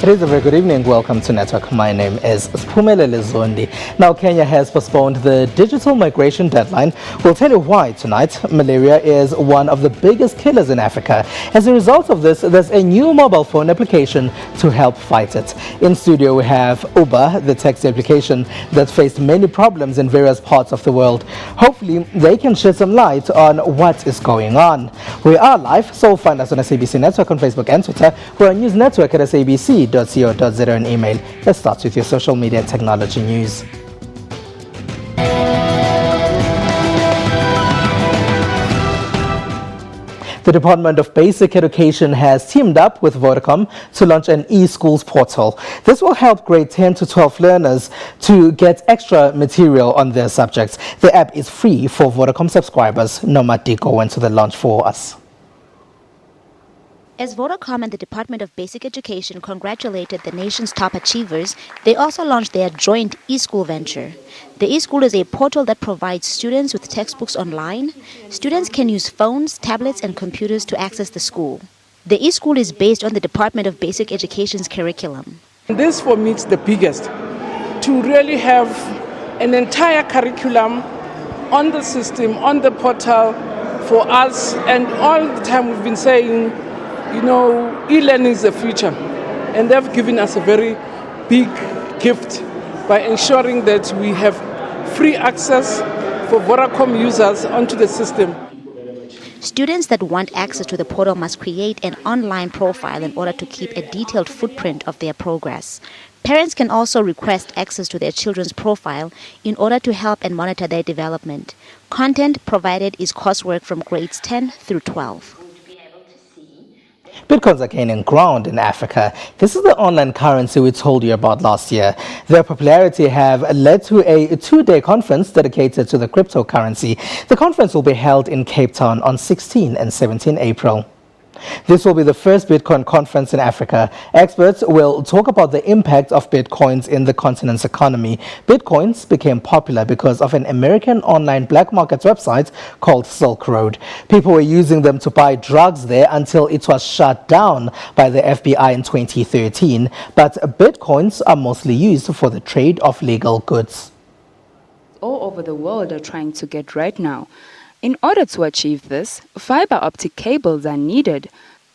It is a very good evening. Welcome to Network. My name is Spumelele Zondi. Now, Kenya has postponed the digital migration deadline. We'll tell you why tonight. Malaria is one of the biggest killers in Africa. As a result of this, there's a new mobile phone application to help fight it. In studio, we have Uber, the taxi application that faced many problems in various parts of the world. Hopefully, they can shed some light on what is going on. We are live, so find us on SABC Network on Facebook and Twitter. We're on News Network at SABC.co.za and email. Let's start with your social media and technology news. The Department of Basic Education has teamed up with Vodacom to launch an e-schools portal. This will help grade 10 to 12 learners to get extra material on their subjects. The app is free for Vodacom subscribers. Nomadiko went to the launch for us. As Vodacom and the Department of Basic Education congratulated the nation's top achievers, they also launched their joint e-school venture. The e-school is a portal that provides students with textbooks online. Students can use phones, tablets, and computers to access the school. The e-school is based on the Department of Basic Education's curriculum. This for me is the biggest, to really have an entire curriculum on the system, on the portal for us, and all the time we've been saying, you know, e-learning is the future, and they've given us a very big gift by ensuring that we have free access for Vodacom users onto the system. Students that want access to the portal must create an online profile in order to keep a detailed footprint of their progress. Parents can also request access to their children's profile in order to help and monitor their development. Content provided is coursework from grades 10 through 12. Bitcoins are gaining ground in Africa. This is the online currency we told you about last year. Their popularity have led to a two-day conference dedicated to the cryptocurrency. The conference will be held in Cape Town on 16 and 17 April. This will be the first Bitcoin conference in Africa. Experts will talk about the impact of Bitcoins in the continent's economy. Bitcoins became popular because of an American online black market website called Silk Road. People were using them to buy drugs there until it was shut down by the FBI in 2013. But Bitcoins are mostly used for the trade of legal goods. All over the world are trying to get right now. In order to achieve this, fiber optic cables are needed.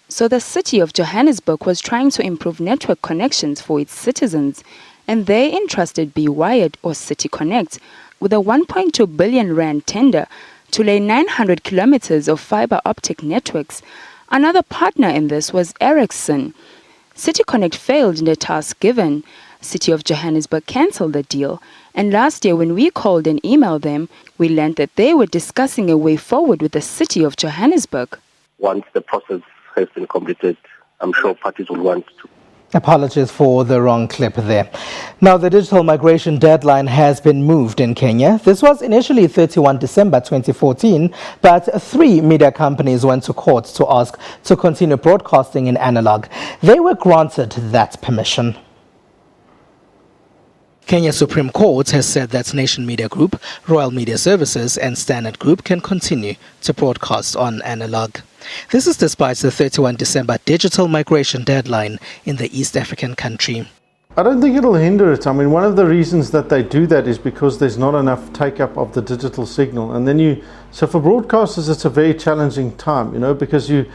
So the city of Johannesburg was trying to improve network connections for its citizens, and they entrusted Be Wired or City Connect with a 1.2 billion rand tender to lay 900 kilometers of fiber optic networks. Another partner in this was Ericsson. City Connect failed in the task given. City of Johannesburg cancelled the deal, and last year when we called and emailed them, we learned that they were discussing a way forward with the City of Johannesburg. Once the process has been completed, I'm sure parties will want to. Apologies for the wrong clip there. Now, the digital migration deadline has been moved in Kenya. This was initially 31 December 2014, but 3 media companies went to court to ask to continue broadcasting in analog. They were granted that permission. Kenya Supreme Court has said that Nation Media Group, Royal Media Services and Standard Group can continue to broadcast on analog. This is despite the 31 December digital migration deadline in the East African country. I don't think it'll hinder it. I mean, one of the reasons that they do that is because there's not enough take-up of the digital signal. And then so for broadcasters, it's a very challenging time, you know, because you're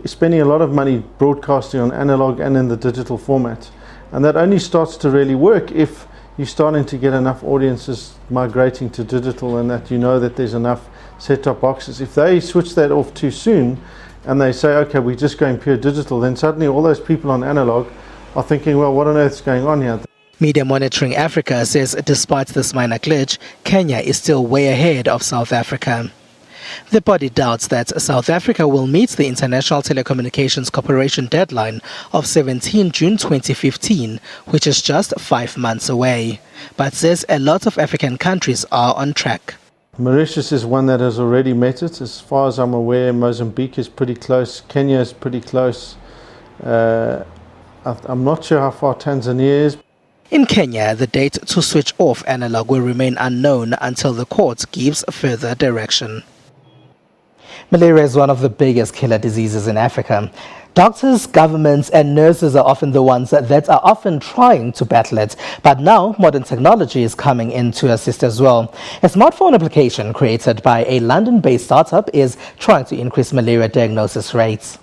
spending a lot of money broadcasting on analog and in the digital format. And that only starts to really work if you're starting to get enough audiences migrating to digital and that you know that there's enough set-top boxes. If they switch that off too soon and they say, okay, we're just going pure digital, then suddenly all those people on analog are thinking, well, what on earth is going on here? Media Monitoring Africa says despite this minor glitch, Kenya is still way ahead of South Africa. The body doubts that South Africa will meet the International Telecommunications Corporation deadline of 17 June 2015, which is just 5 months away, but says a lot of African countries are on track. Mauritius is one that has already met it. As far as I'm aware, Mozambique is pretty close. Kenya is pretty close. I'm not sure how far Tanzania is. In Kenya, the date to switch off analog will remain unknown until the court gives further direction. Malaria is one of the biggest killer diseases in Africa. Doctors, governments and nurses are often the ones that are often trying to battle it. But now modern technology is coming in to assist as well. A smartphone application created by a London-based startup is trying to increase malaria diagnosis rates.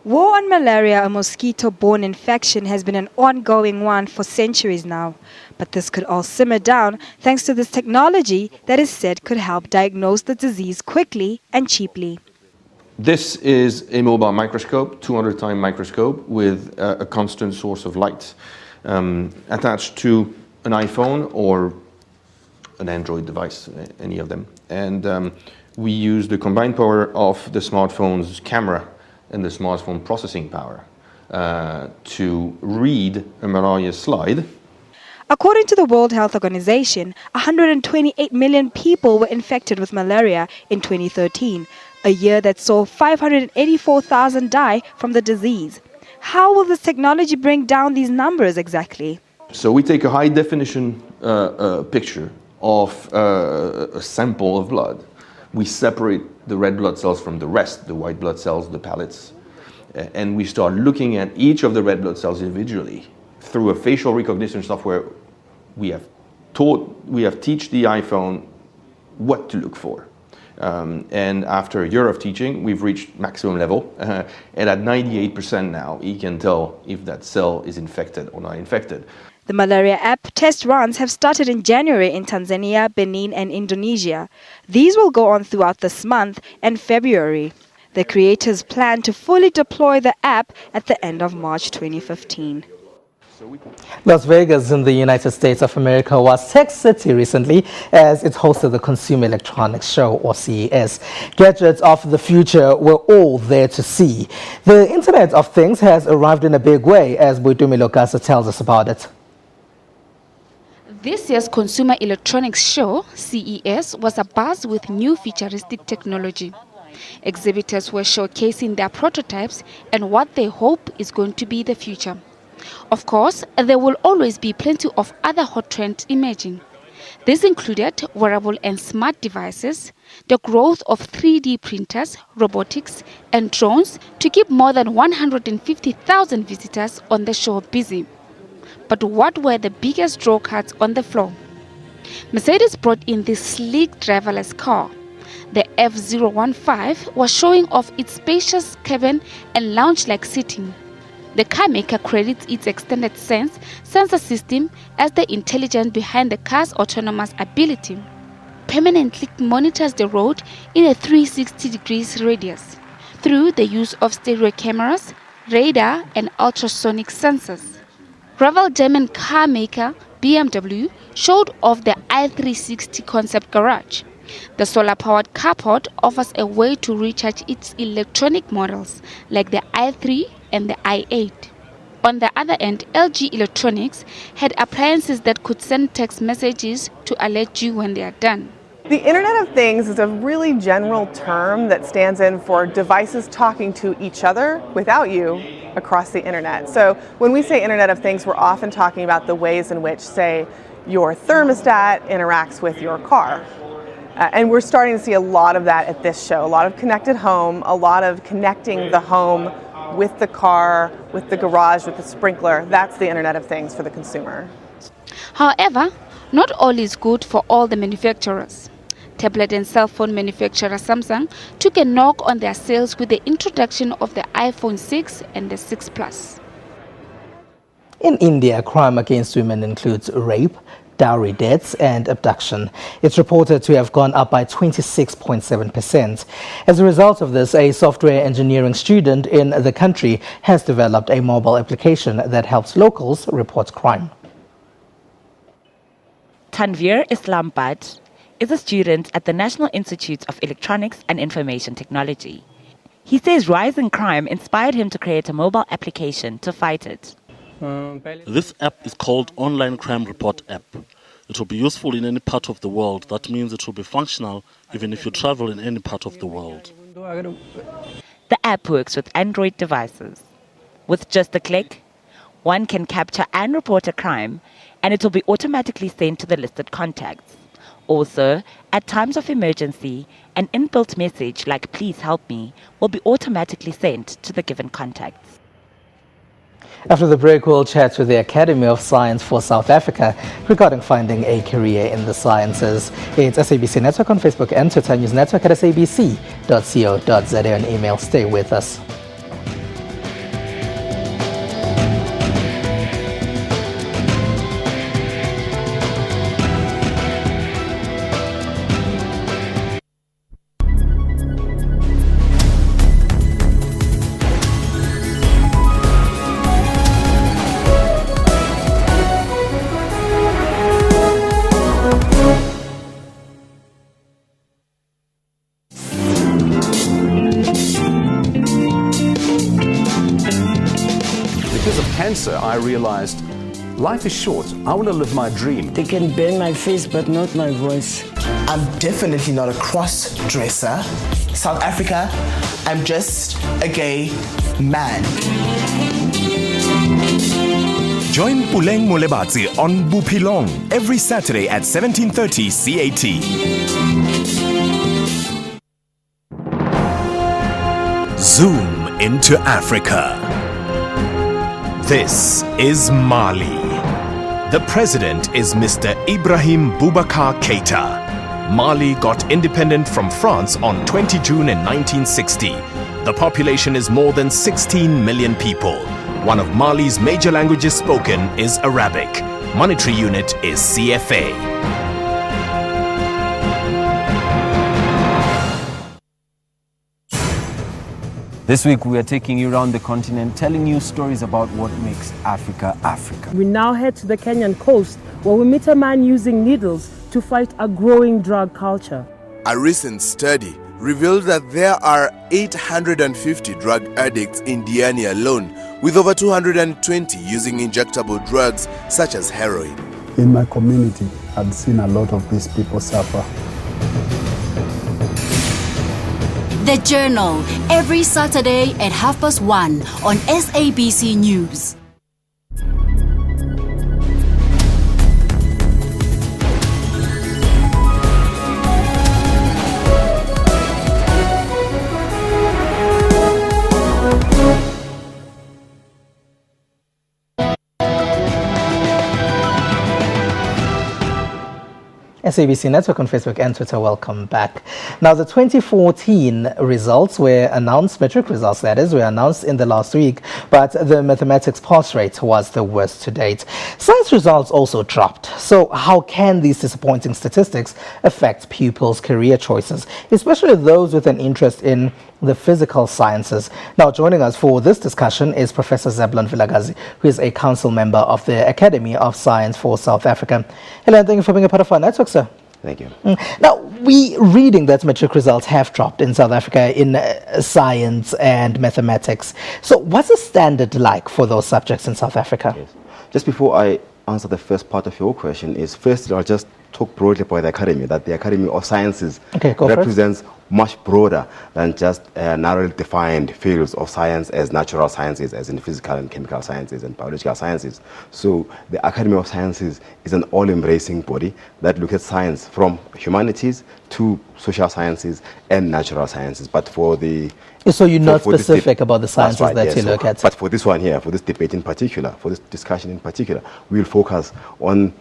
War on malaria, a mosquito-borne infection, has been an ongoing one for centuries now. But this could all simmer down thanks to this technology that is said could help diagnose the disease quickly and cheaply. This is a mobile microscope, 200-time microscope with a constant source of light attached to an iPhone or an Android device, any of them. And we use the combined power of the smartphone's camera and the smartphone processing power to read a malaria slide. According to the World Health Organization, 128 million people were infected with malaria in 2013, a year that saw 584,000 die from the disease. How will this technology bring down these numbers exactly? So we take a high-definition picture of a sample of blood. We separate the red blood cells from the rest, the white blood cells, the pellets, and we start looking at each of the red blood cells individually. Through a facial recognition software, we have taught the iPhone what to look for. And after a year of teaching, we've reached maximum level. And at 98% now, he can tell if that cell is infected or not infected. The malaria app test runs have started in January in Tanzania, Benin and Indonesia. These will go on throughout this month and February. The creators plan to fully deploy the app at the end of March 2015. Las Vegas in the United States of America was Tech City recently as it hosted the Consumer Electronics Show, or CES. Gadgets of the future were all there to see. The Internet of Things has arrived in a big way, as Boitumi Lokasa tells us about it. This year's Consumer Electronics Show, CES, was abuzz with new futuristic technology. Exhibitors were showcasing their prototypes and what they hope is going to be the future. Of course, there will always be plenty of other hot trends emerging. This included wearable and smart devices, the growth of 3D printers, robotics, and drones to keep more than 150,000 visitors on the show busy. But what were the biggest draw cards on the floor? Mercedes brought in this sleek driverless car. The F015 was showing off its spacious cabin and lounge-like seating. The car maker credits its extended sense sensor system as the intelligence behind the car's autonomous ability. Permanently monitors the road in a 360 degrees radius through the use of stereo cameras, radar, and ultrasonic sensors. Rival German car maker BMW showed off the i360 concept garage. The solar-powered carport offers a way to recharge its electronic models like the i3 and the i8. On the other end, LG Electronics had appliances that could send text messages to alert you when they are done. The Internet of Things is a really general term that stands in for devices talking to each other without you across the Internet. So when we say Internet of Things, we're often talking about the ways in which, say, your thermostat interacts with your car. And we're starting to see a lot of that at this show, a lot of connected home, a lot of connecting the home with the car, with the garage, with the sprinkler. That's the Internet of Things for the consumer. However, not all is good for all the manufacturers. Tablet and cell phone manufacturer Samsung took a knock on their sales with the introduction of the iPhone 6 and the 6 Plus. In India, crime against women includes rape, dowry debts and abduction. It's reported to have gone up by 26.7%. As a result of this, a software engineering student in the country has developed a mobile application that helps locals report crime. Tanveer Islambad is a student at the National Institute of Electronics and Information Technology. He says rising crime inspired him to create a mobile application to fight it. This app is called Online Crime Report App. It will be useful in any part of the world. That means it will be functional even if you travel in any part of the world. The app works with Android devices. With just a click, one can capture and report a crime, and it will be automatically sent to the listed contacts. Also, at times of emergency, an inbuilt message like "Please help me" will be automatically sent to the given contacts. After the break, we'll chat with the Academy of Science for South Africa regarding finding a career in the sciences. It's SABC Network on Facebook and Twitter, News Network at sabc.co.za, and email. Stay with us. Because of cancer, I realized life is short. I want to live my dream. They can bend my face, but not my voice. I'm definitely not a cross-dresser. South Africa, I'm just a gay man. Join Puleng Molebatsi on Bupilong every Saturday at 17:30 CAT. Zoom into Africa. This is Mali. The president is Mr. Ibrahim Boubacar Keita. Mali got independent from France on 20 June in 1960. The population is more than 16 million people. One of Mali's major languages spoken is Arabic. Monetary unit is CFA. This week we are taking you around the continent, telling you stories about what makes Africa, Africa. We now head to the Kenyan coast where we meet a man using needles to fight a growing drug culture. A recent study revealed that there are 850 drug addicts in Diani alone, with over 220 using injectable drugs such as heroin. In my community, I've seen a lot of these people suffer. The Journal, every Saturday at 1:30 on SABC News. SABC Network on Facebook and Twitter, welcome back. Now, the 2014 results were announced, metric results that is, were announced in the last week, but the mathematics pass rate was the worst to date. Science results also dropped. So how can these disappointing statistics affect pupils' career choices, especially those with an interest in the physical sciences? Now, joining us for this discussion is Professor Zebulon Vilakazi, who is a council member of the Academy of Science for South Africa. Hello, and thank you for being a part of our network, sir. Thank you. Now, we reading that matric results have dropped in South Africa in science and mathematics. So what's the standard like for those subjects in South Africa? Yes. Just before I answer the first part of your question is, first I'll just talk broadly about the Academy, that the Academy of Sciences represents much broader than just narrowly defined fields of science as natural sciences, as in physical and chemical sciences and biological sciences. So the Academy of Sciences is an all-embracing body that looks at science from humanities to social sciences and natural sciences. But for the so you're not specific about the sciences that you look at. But for this one here, for this debate in particular, for this discussion in particular, we'll focus on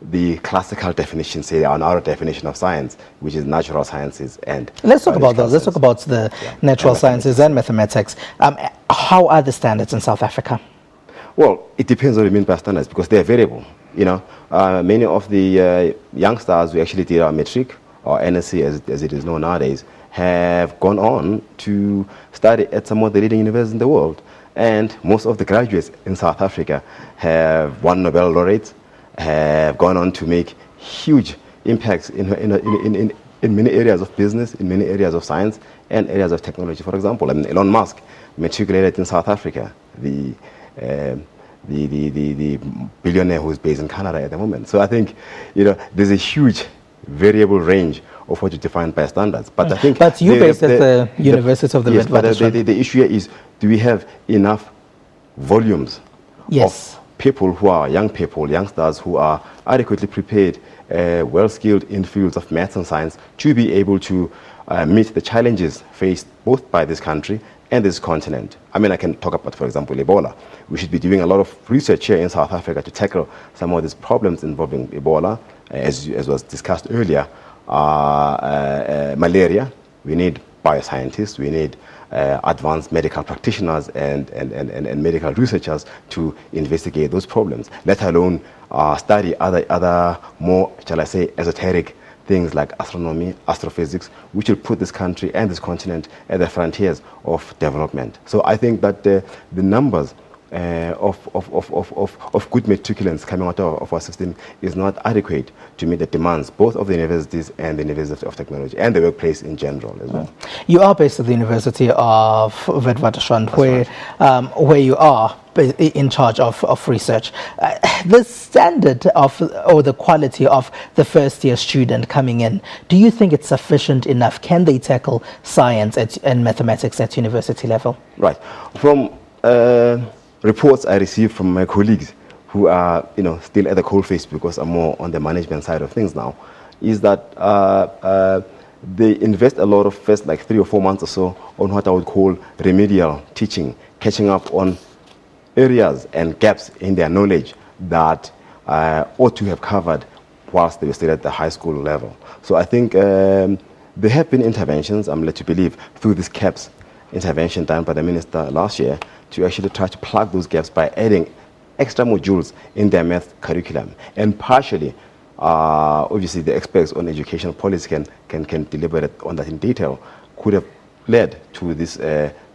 the classical definition, say on our definition of science, which is natural sciences and let's talk about those. Let's talk about the natural sciences and mathematics. How are the standards in South Africa? Well, it depends on what you mean by standards, because they are variable. You know, many of the youngsters who actually did our matric or NSC as it is known nowadays have gone on to study at some of the leading universities in the world, and most of the graduates in South Africa have won Nobel laureates, have gone on to make huge impacts in many areas of business, in many areas of science and areas of technology. For example, Elon Musk matriculated in South Africa, the billionaire who is based in Canada at the moment. So I think, you know, there's a huge variable range of what you define by standards. But I think, but you based at the University of the Witwatersrand. But the issue here is, do we have enough volumes of people who are young people, youngsters who are adequately prepared, well skilled in fields of maths and science to be able to meet the challenges faced both by this country and this continent. I mean, I can talk about, for example, Ebola. We should be doing a lot of research here in South Africa to tackle some of these problems involving Ebola, as was discussed earlier. Malaria, we need bioscientists, we need advanced medical practitioners and medical researchers to investigate those problems, let alone study other more, shall I say, esoteric things like astronomy, astrophysics, which will put this country and this continent at the frontiers of development. So I think that the numbers of good matriculants coming out of our system is not adequate to meet the demands both of the universities and the University of Technology and the workplace in general as well. You are based at the University of Witwatersrand, where you are in charge of research. The standard or the quality of the first year student coming in, do you think it's sufficient enough? Can they tackle science and mathematics at university level? Right. From reports I received from my colleagues who are still at the coalface because I'm more on the management side of things now, is that they invest a lot of first like 3 or 4 months or so on what I would call remedial teaching, catching up on areas and gaps in their knowledge that ought to have covered whilst they were still at the high school level. So I think there have been interventions, I'm led to believe, through this CAPS intervention done by the minister last year to actually try to plug those gaps by adding extra modules in their math curriculum. And partially, obviously the experts on educational policy can deliberate on that in detail, could have led to this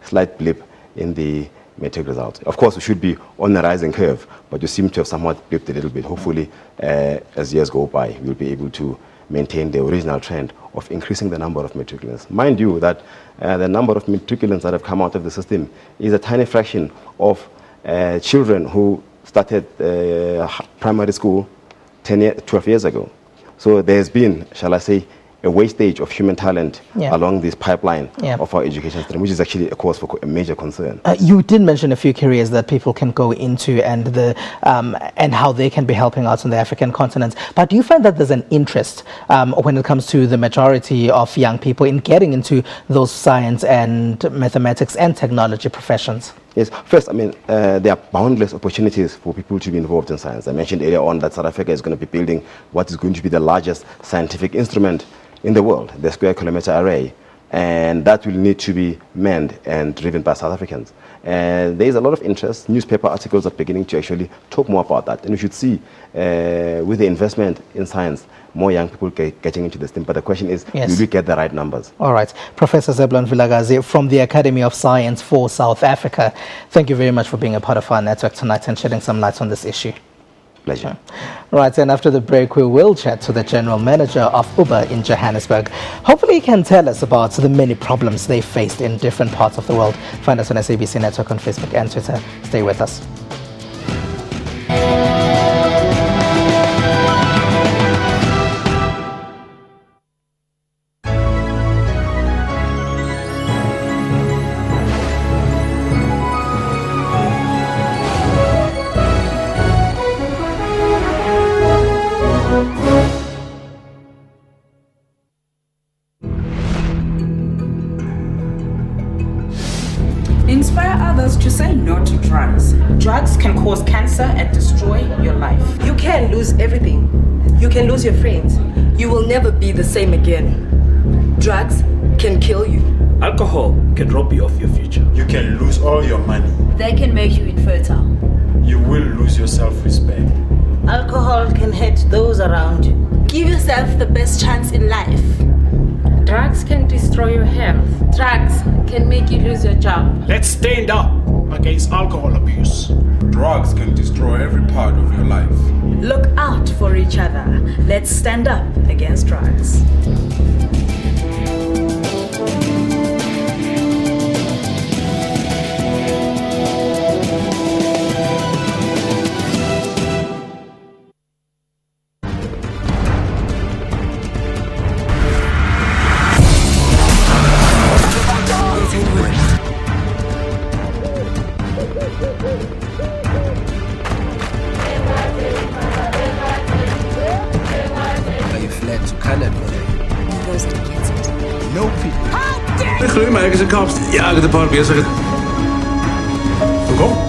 slight blip in the matric results. Of course, we should be on the rising curve, but you seem to have somewhat blipped a little bit. Hopefully, as years go by, we'll be able to maintain the original trend of increasing the number of matriculants. Mind you that the number of matriculants that have come out of the system is a tiny fraction of children who started primary school 12 years ago. So there's been, shall I say, a wastage of human talent along this pipeline of our education system, which is actually a cause for a major concern. You did mention a few careers that people can go into and how they can be helping out on the African continent. But do you find that there's an interest when it comes to the majority of young people in getting into those science and mathematics and technology professions? Yes, first, I mean, there are boundless opportunities for people to be involved in science. I mentioned earlier on that South Africa is going to be building what is going to be the largest scientific instrument in the world, the Square Kilometre Array, and that will need to be manned and driven by South Africans. And there is a lot of interest. Newspaper articles are beginning to actually talk more about that. And we should see, with the investment in science, more young people getting into this thing. But the question is, will we get the right numbers? All right. Professor Zebulon Vilakazi from the Academy of Science for South Africa, thank you very much for being a part of our network tonight and shedding some light on this issue. Pleasure. Right, and after the break, we will chat to the General Manager of Uber in Johannesburg. Hopefully he can tell us about the many problems they faced in different parts of the world. Find us on SABC Network on Facebook and Twitter. Stay with us. Inspire others to say no to drugs. Drugs can cause cancer and destroy your life. You can lose everything. You can lose your friends. You will never be the same again. Drugs can kill you. Alcohol can rob you of your future. You can lose all your money. They can make you infertile. You will lose your self-respect. Alcohol can hurt those around you. Give yourself the best chance in life. Drugs can destroy your health. Drugs can make you lose your job. Let's stand up against alcohol abuse. Drugs can destroy every part of your life. Look out for each other. Let's stand up against drugs. is 'n Kaap. Ja, ek het 'n paar besige. Hoekom?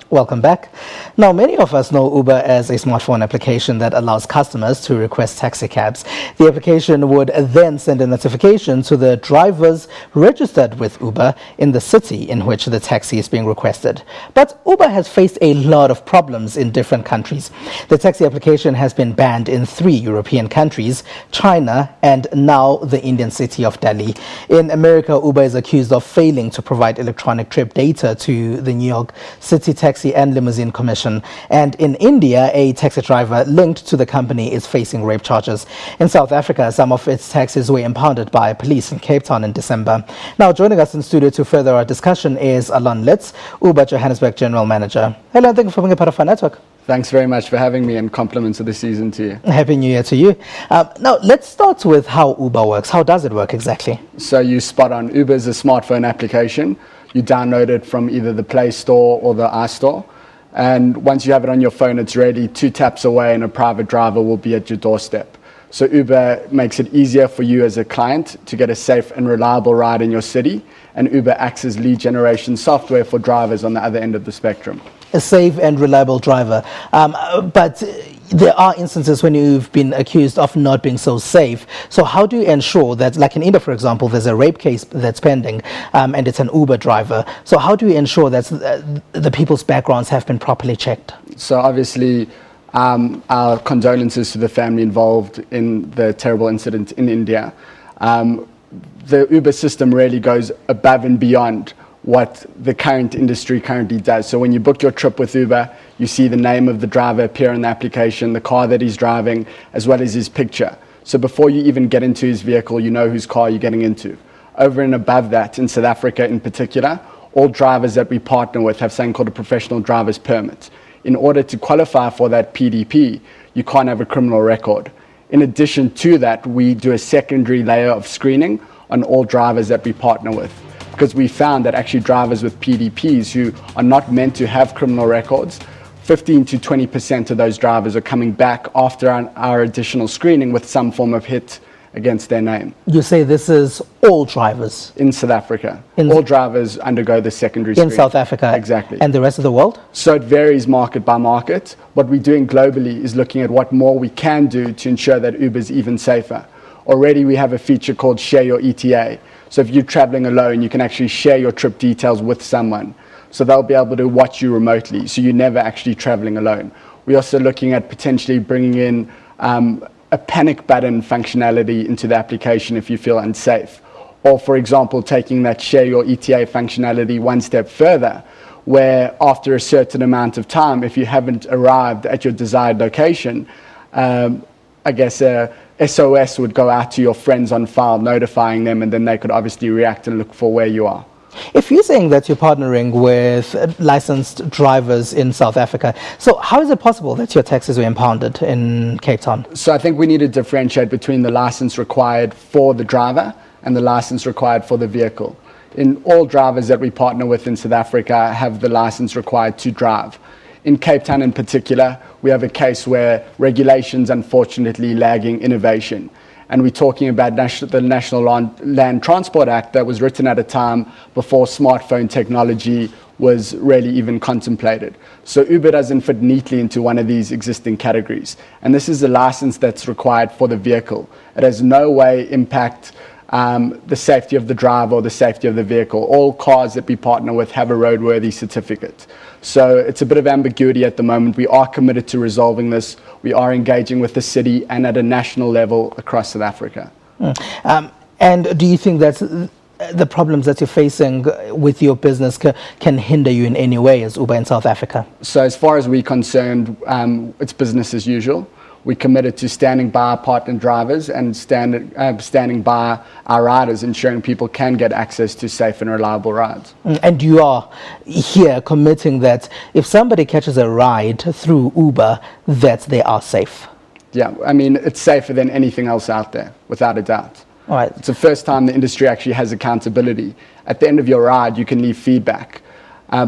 Welcome back. Now, many of us know Uber as a smartphone application that allows customers to request taxi cabs. The application would then send a notification to the drivers registered with Uber in the city in which the taxi is being requested. But Uber has faced a lot of problems in different countries. The taxi application has been banned in 3 European countries, China, and now the Indian city of Delhi. In America, Uber is accused of failing to provide electronic trip data to the New York City Taxi and Limousine Commission. And in India, a taxi driver linked to the company is facing rape charges. In South Africa, some of its taxis were impounded by police in Cape Town in December. Now, joining us in studio to further our discussion is Alon Litz, Uber Johannesburg General Manager. Hello, thank you for being a part of our network. Thanks very much for having me, and compliments of the season to you. Happy New Year to you. Now, let's start with how Uber works. How does it work exactly? So you spot on. Uber is a smartphone application. You download it from either the Play Store or the iStore. And once you have it on your phone, it's ready 2 taps away and a private driver will be at your doorstep. So Uber makes it easier for you as a client to get a safe and reliable ride in your city. And Uber acts as lead generation software for drivers on the other end of the spectrum. A safe and reliable driver. But there are instances when you've been accused of not being so safe. So how do you ensure that, like in India, for example, there's a rape case that's pending and it's an Uber driver. So how do you ensure that the people's backgrounds have been properly checked? So obviously, our condolences to the family involved in the terrible incident in India. The Uber system really goes above and beyond what the current industry currently does. So when you book your trip with Uber, you see the name of the driver appear in the application, the car that he's driving, as well as his picture. So before you even get into his vehicle, you know whose car you're getting into. Over and above that, in South Africa in particular, all drivers that we partner with have something called a professional driver's permit. In order to qualify for that PDP, you can't have a criminal record. In addition to that, we do a secondary layer of screening on all drivers that we partner with, because we found that actually drivers with PDPs who are not meant to have criminal records, 15 to 20% of those drivers are coming back after our additional screening with some form of hit against their name. You say this is all drivers? In South Africa. All drivers undergo the secondary screening. In South Africa? Exactly. And the rest of the world? So it varies market by market. What we're doing globally is looking at what more we can do to ensure that Uber is even safer. Already we have a feature called Share Your ETA. So if you're traveling alone, you can actually share your trip details with someone. So they'll be able to watch you remotely, so you're never actually traveling alone. We're also looking at potentially bringing in a panic button functionality into the application if you feel unsafe. Or for example, taking that Share Your ETA functionality one step further, where after a certain amount of time, if you haven't arrived at your desired location, I guess a SOS would go out to your friends on file, notifying them, and then they could obviously react and look for where you are. If you're saying that you're partnering with licensed drivers in South Africa, so how is it possible that your taxis were impounded in Cape Town? So I think we need to differentiate between the license required for the driver and the license required for the vehicle. In all drivers that we partner with in South Africa have the license required to drive. In Cape Town in particular, we have a case where regulations unfortunately lagging innovation. And we're talking about the National Land Transport Act that was written at a time before smartphone technology was really even contemplated. So Uber doesn't fit neatly into one of these existing categories. And this is a license that's required for the vehicle. It has no way impact the safety of the driver or the safety of the vehicle. All cars that we partner with have a roadworthy certificate. So it's a bit of ambiguity at the moment. We are committed to resolving this. We are engaging with the city and at a national level across South Africa. And do you think that the problems that you're facing with your business can hinder you in any way as Uber in South Africa? So as far as we're concerned, it's business as usual. We're committed to standing by our partner drivers and standing by our riders, ensuring people can get access to safe and reliable rides. And you are here committing that if somebody catches a ride through Uber, that they are safe. Yeah, I mean, it's safer than anything else out there, without a doubt. All right. It's the first time the industry actually has accountability. At the end of your ride, you can leave feedback.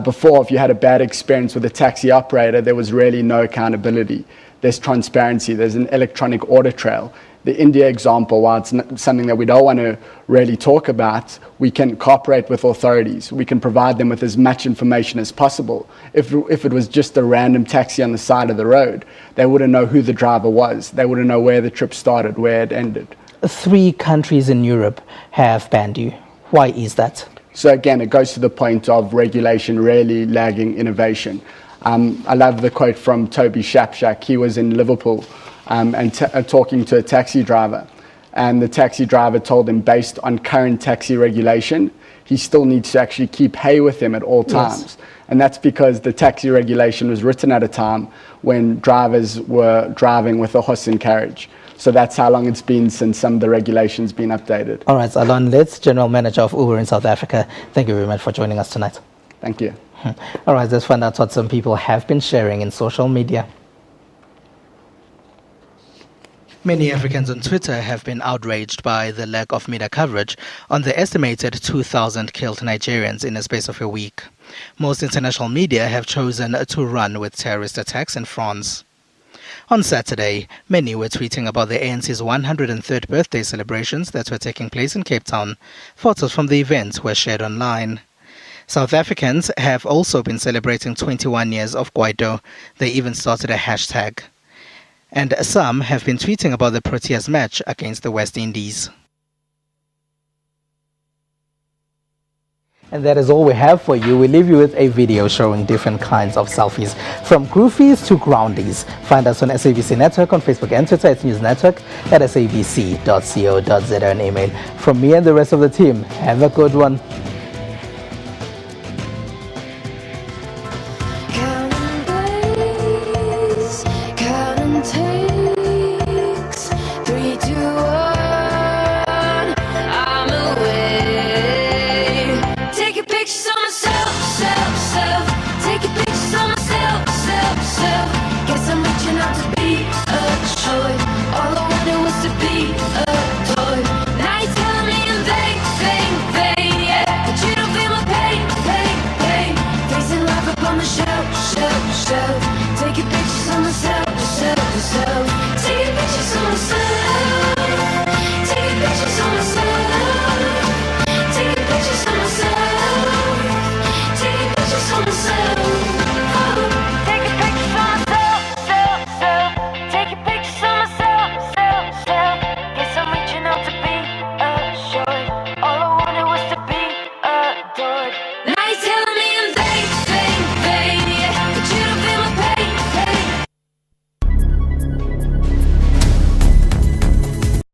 Before, if you had a bad experience with a taxi operator, there was really no accountability. There's transparency, there's an electronic audit trail. The India example, while it's something that we don't want to really talk about, we can cooperate with authorities. We can provide them with as much information as possible. If it was just a random taxi on the side of the road, they wouldn't know who the driver was. They wouldn't know where the trip started, where it ended. 3 countries in Europe have banned you. Why is that? So again, it goes to the point of regulation really lagging innovation. I love the quote from Toby Shapshak. He was in Liverpool and talking to a taxi driver. And the taxi driver told him, based on current taxi regulation, he still needs to actually keep hay with him at all times. Yes. And that's because the taxi regulation was written at a time when drivers were driving with a horse and carriage. So that's how long it's been since some of the regulations been updated. All right, Alon Litz, General Manager of Uber in South Africa. Thank you very much for joining us tonight. Thank you. All right, let's find out what some people have been sharing in social media. Many Africans on Twitter have been outraged by the lack of media coverage on the estimated 2,000 killed Nigerians in a space of a week. Most international media have chosen to run with terrorist attacks in France. On Saturday, many were tweeting about the ANC's 103rd birthday celebrations that were taking place in Cape Town. Photos from the event were shared online. South Africans have also been celebrating 21 years of Guaido. They even started a hashtag. And some have been tweeting about the Proteas match against the West Indies. And that is all we have for you. We leave you with a video showing different kinds of selfies, from goofies to groundies. Find us on SABC Network on Facebook and Twitter. It's News Network at sabc.co.za, and email. From me and the rest of the team, have a good one.